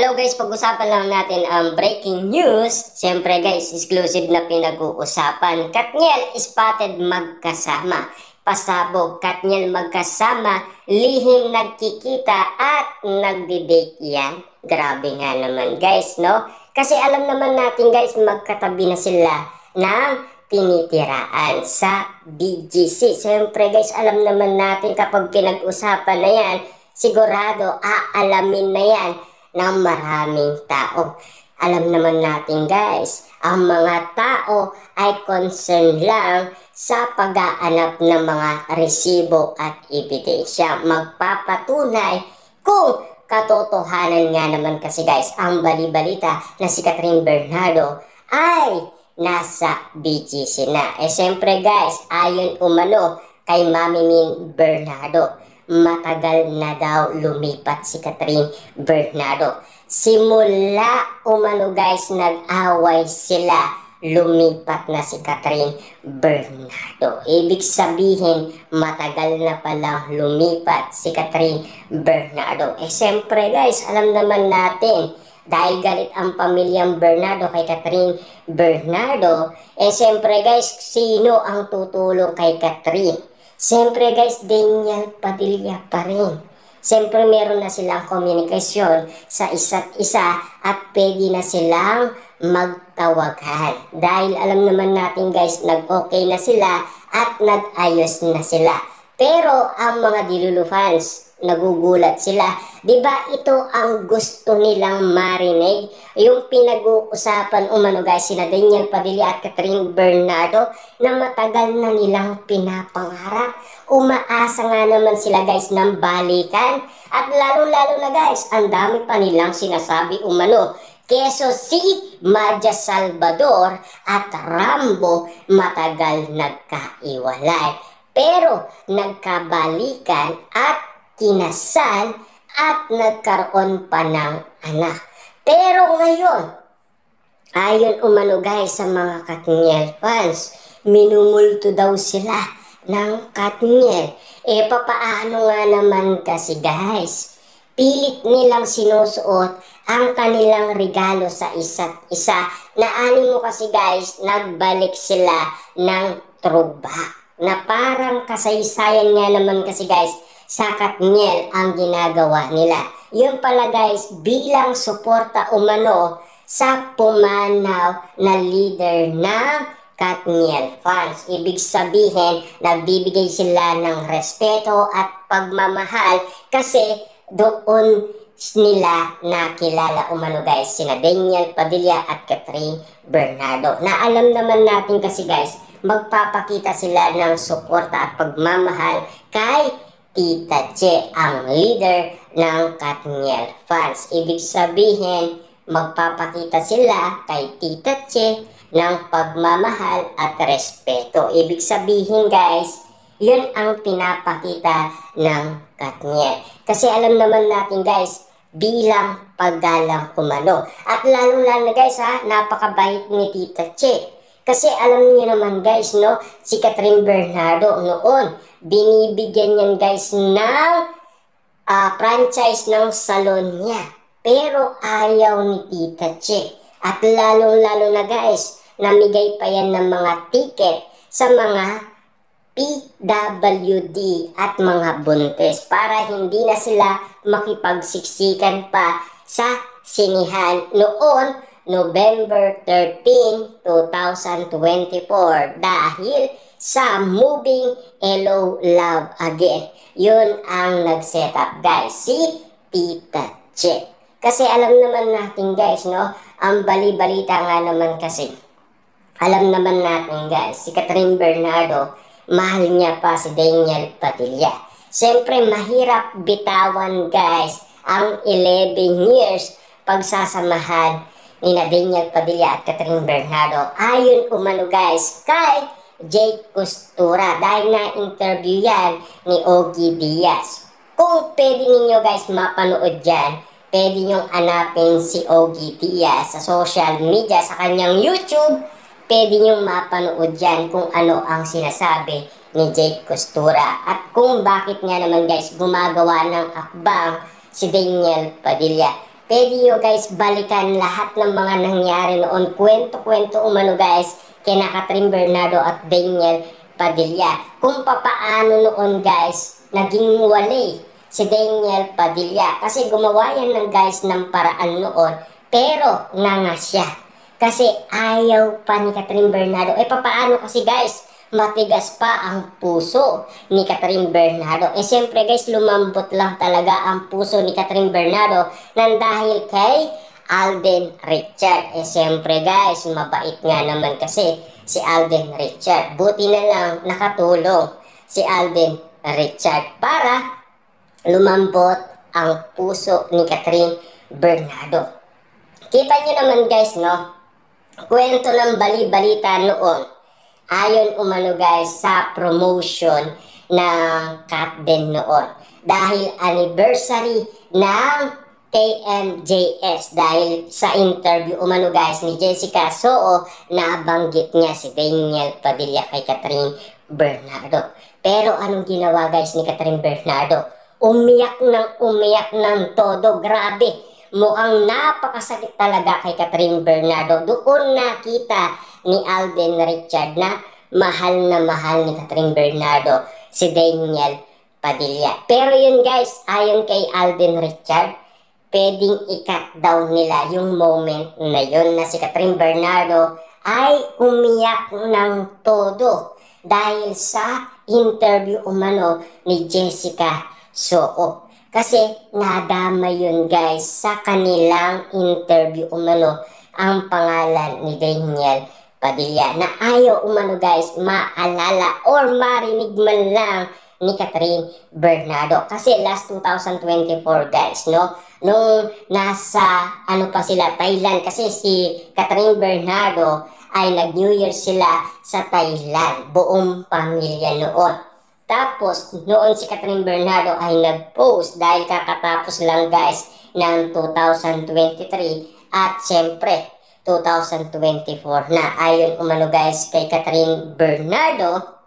Hello guys, pag-usapan lang natin ang breaking news. Siyempre guys, exclusive na pinag-uusapan. Katniel spotted magkasama. Pasabog, Katniel magkasama, lihim nagkikita at nagdi-date yan. Grabe nga naman guys, no? Kasi alam naman natin guys, magkatabi na sila ng tinitiraan sa BGC. Siyempre guys, alam naman natin kapag pinag-usapan na yan, sigurado aalamin na yan ng maraming tao. Alam naman natin guys, ang mga tao ay concerned lang sa pag-aanap ng mga resibo at ebidensya. Magpapatunay kung katotohanan nga naman kasi guys, ang bali-balita na si Catherine Bernardo ay nasa BGC na. Siyempre guys, ayon umano kay Mami Min Bernardo, matagal na daw lumipat si Catherine Bernardo. Simula umano guys, nag-away sila, lumipat na si Catherine Bernardo. Ibig sabihin, matagal na palang lumipat si Catherine Bernardo. Siyempre guys, alam naman natin, dahil galit ang pamilyang Bernardo kay Catherine Bernardo, siyempre guys, sino ang tutulong kay Catherine? Siyempre guys, Daniel Padilla pa rin. Siyempre meron na silang komunikasyon sa isa't isa at pwede na silang magtawagan. Dahil alam naman natin guys, nag-okay na sila at nag-ayos na sila. Pero ang mga Dilulu fans, nagugulat sila. Diba ito ang gusto nilang marinig? Yung pinag-uusapan umano guys, sina Daniel Padilla at Catherine Bernardo na matagal na nilang pinapangarap. Umaasa nga naman sila guys ng balikan. At lalo-lalo na guys, ang dami pa nilang sinasabi umano. Keso si Madja Salvador at Rambo matagal nagkaiwalay. Pero nagkabalikan at kinasal at nagkaroon pa ng anak. Pero ngayon, ayon umano guys sa mga Katniel fans, minumulto daw sila ng Katniel. Papaano nga naman kasi guys, pilit nilang sinusuot ang kanilang regalo sa isa't isa. Naani mo kasi guys, nagbalik sila ng truba. Na parang kasaysayan nga naman kasi guys, sa Katniel ang ginagawa nila. Yun pala guys, bilang suporta umano sa pumanaw na leader ng Katniel fans. Ibig sabihin, nagbibigay sila ng respeto at pagmamahal kasi doon nila nakilala umano guys sina Daniel Padilla at Catherine Bernardo. Na alam naman natin kasi guys, magpapakita sila ng suporta at pagmamahal kay Tita Che, ang leader ng Katniel fans. Ibig sabihin, magpapakita sila kay Tita Che ng pagmamahal at respeto. Ibig sabihin guys, yun ang pinapakita ng Katniel. Kasi alam naman natin guys, bilang paggalang umano. At lalong-lalo na guys napakabait ni Tita Che. Kasi alam niyo naman guys, no, si Catherine Bernardo noon, binibigyan niyan guys ng franchise ng salon niya. Pero ayaw ni Tita Che. At lalong-lalo na guys, namigay pa yan ng mga ticket sa mga PWD at mga buntis para hindi na sila makipagsiksikan pa sa sinihan noon November 13, 2024 dahil sa moving Hello Love Again. Yun ang nag-set up guys, si Tita Che. Kasi alam naman natin guys, no, ang bali-balita nga naman kasi, alam naman natin guys, si Catherine Bernardo, mahal niya pa si Daniel Padilla. Siyempre mahirap bitawan guys ang 11 years pagsasamahan ni Daniel Padilla at Catherine Bernardo. Ayon umano guys kay Jake Costura, dahil na-interview yan ni Ogie Diaz. Kung pwede ninyo guys mapanood yan, pwede nyong hanapin si Ogie Diaz sa social media, sa kanyang YouTube. Pwede nyong mapanood yan kung ano ang sinasabi ni Jake Costura at kung bakit nga naman guys gumagawa ng akbang si Daniel Padilla. pwede nyo guys balikan lahat ng mga nangyari noon. Kwento-kwento umano guys kina Catherine Bernardo at Daniel Padilla. Kung papaano noon guys naging wali si Daniel Padilla. Kasi gumawa yan ng guys ng paraan noon. Pero nga siya. Kasi ayaw pa ni Catherine Bernardo. Papaano kasi guys? Matigas pa ang puso ni Catherine Bernardo. Siyempre guys, lumambot lang talaga ang puso ni Catherine Bernardo nang dahil kay Alden Richard. Siyempre guys, mabait nga naman kasi si Alden Richard. Buti na lang nakatulong si Alden Richard para lumambot ang puso ni Catherine Bernardo. Kita nyo naman guys, no? Kwento ng bali-balita noon. Ayon umano guys sa promotion ng Kat din noon. Dahil anniversary ng KMJS. Dahil sa interview umano guys ni Jessica Soo, nabanggit niya si Daniel Padilla kay Catherine Bernardo. Pero anong ginawa guys ni Catherine Bernardo? Umiyak ng todo. Grabe. Mukhang napakasakit talaga kay Catherine Bernardo. Doon nakita ni Alden Richard na mahal ni Catherine Bernardo si Daniel Padilla. Pero yun guys, ayon kay Alden Richard, pwedeng i-cut down nila yung moment na yun na si Catherine Bernardo ay umiyak ng todo dahil sa interview umano ni Jessica Soo. Kasi nadama yun guys sa kanilang interview umano ang pangalan ni Daniel Padilla na ayaw umano guys maalala or marinig man lang ni Catherine Bernardo. Kasi last 2024 guys, no? Nung nasa pa sila, Thailand, kasi si Catherine Bernardo ay nag-New Year sila sa Thailand, buong pamilya noon. Tapos, noon si Catherine Bernardo ay nag-post dahil kakatapos lang guys ng 2023 at syempre 2024 na. Ayon umano guys kay Catherine Bernardo,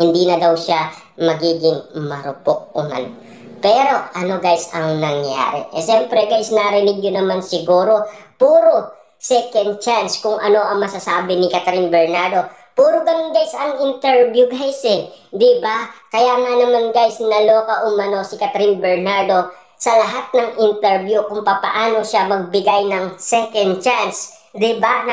hindi na daw siya magiging marupok umano. Pero ano guys ang nangyari? Siyempre guys, narinig nyo naman siguro, puro second chance kung ano ang masasabi ni Catherine Bernardo. Puro ganun guys ang interview guys diba? Kaya nga naman guys naloka umano si Catherine Bernardo sa lahat ng interview kung papaano siya magbigay ng second chance. Diba?